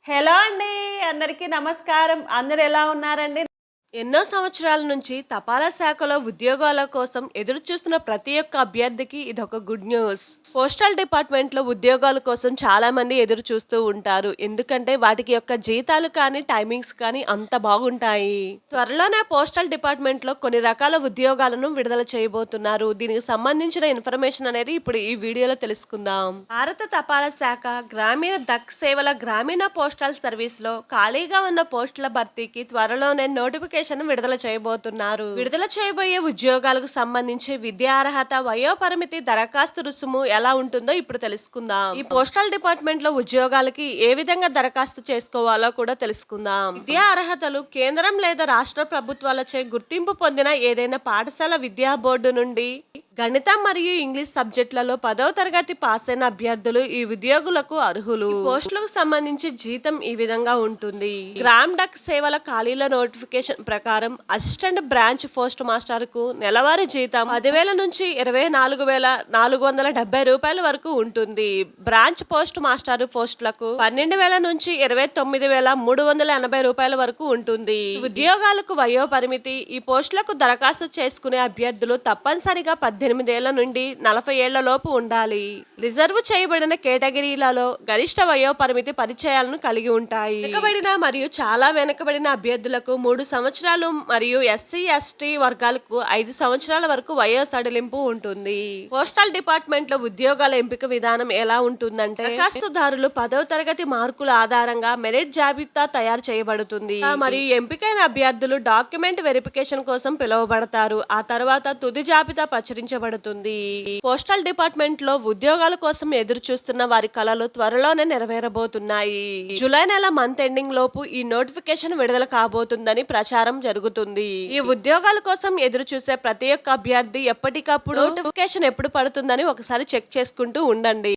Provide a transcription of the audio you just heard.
Hello అండి. అందరికీ నమస్కారం. అందరూ ఎలా ఉన్నారండి? ఎన్నో సంవత్సరాల నుంచి తపాలా శాఖలో ఉద్యోగాల కోసం ఎదురు చూస్తున్న ప్రతి ఒక్క అభ్యర్థికి ఇదొక గుడ్ న్యూస్. పోస్టల్ డిపార్ట్మెంట్ లో ఉద్యోగాల కోసం చాలా మంది ఎదురు చూస్తూ ఉంటారు. ఎందుకంటే వాటికి యొక్క జీతాలు కానీ టైమింగ్స్ కానీ అంత బాగుంటాయి. త్వరలోనే పోస్టల్ డిపార్ట్మెంట్ లో కొన్ని రకాల ఉద్యోగాలను విడుదల చేయబోతున్నారు. దీనికి సంబంధించిన ఇన్ఫర్మేషన్ అనేది ఇప్పుడు ఈ వీడియోలో తెలుసుకుందాం. భారత తపాలా శాఖ గ్రామీణ దక్ సేవల గ్రామీణ పోస్టల్ సర్వీస్ లో ఖాళీగా ఉన్న పోస్టుల భర్తీకి త్వరలోనే నోటిఫికేషన్ విడుదల చేయబోతున్నారు. విడుదల చేయబోయే ఉద్యోగాలకు సంబంధించి విద్యా అర్హత, వయో పరిమితి, దరఖాస్తు రుసుము ఎలా ఉంటుందో ఇప్పుడు తెలుసుకుందాం. ఈ పోస్టల్ డిపార్ట్మెంట్ లో ఉద్యోగాలకి ఏ విధంగా దరఖాస్తు చేసుకోవాలో కూడా తెలుసుకుందాం. విద్యా అర్హతలు కేంద్రం లేదా రాష్ట్ర ప్రభుత్వాలచే గుర్తింపు పొందిన ఏదైనా పాఠశాల విద్యా బోర్డు నుండి గణితం మరియు ఇంగ్లీష్ సబ్జెక్టులలో 10వ తరగతి పాస్ అయిన అభ్యర్థులు ఈ ఉద్యోగులకు అర్హులు. పోస్టులకు సంబంధించి జీతం ఈ విధంగా ఉంటుంది. గ్రామ్ డక్ సేవల ఖాళీల నోటిఫికేషన్ ప్రకారం అసిస్టెంట్ బ్రాంచ్ పోస్ట్ మాస్టర్ కు నెలవారీ జీతం 10,000 నుంచి 24,470 రూపాయల వరకు ఉంటుంది. బ్రాంచ్ పోస్ట్ మాస్టర్ పోస్టులకు 12,000 నుంచి 29,380 రూపాయల వరకు ఉంటుంది. ఉద్యోగాలకు వయో పరిమితి. ఈ పోస్టులకు దరఖాస్తు చేసుకునే అభ్యర్థులు తప్పనిసరిగా 18 ఏళ్ల నుండి 40 ఏళ్ల లోపు ఉండాలి. రిజర్వ్ చేయబడిన కేటగిరీలలో గరిష్ట వయో పరిమితి పరిచయాలను కలిగి ఉంటాయి. వెనుకబడిన మరియు చాలా వెనుకబడిన అభ్యర్థులకు 3 సంవత్సరాలు మరియు SC/ST వర్గాలకు 5 సంవత్సరాల వరకు వయో సడలింపు ఉంటుంది. పోస్టల్ డిపార్ట్మెంట్ లో ఉద్యోగాల ఎంపిక విధానం ఎలా ఉంటుందంటే, దరఖాస్తుదారులు 10వ తరగతి మార్కుల ఆధారంగా మెరిట్ జాబితా తయారు చేయబడుతుంది మరియు ఎంపికైన అభ్యర్థులు డాక్యుమెంట్ వెరిఫికేషన్ కోసం పిలువబడతారు. ఆ తర్వాత తుది జాబితా ప్రచురించబడుతుంది. పోస్టల్ డిపార్ట్మెంట్ లో ఉద్యోగాల కోసం ఎదురు చూస్తున్న వారి కలలు త్వరలోనే నెరవేరబోతున్నాయి. జూలై నెల మంత్ ఎండింగ్ లోపు ఈ నోటిఫికేషన్ విడుదల కాబోతుందని ప్రచారం జరుగుతుంది. ఈ ఉద్యోగాల కోసం ఎదురు చూసే ప్రతి ఒక్క అభ్యర్థి ఎప్పటికప్పుడు నోటిఫికేషన్ ఎప్పుడు పడుతుందని ఒకసారి చెక్ చేసుకుంటూ ఉండండి.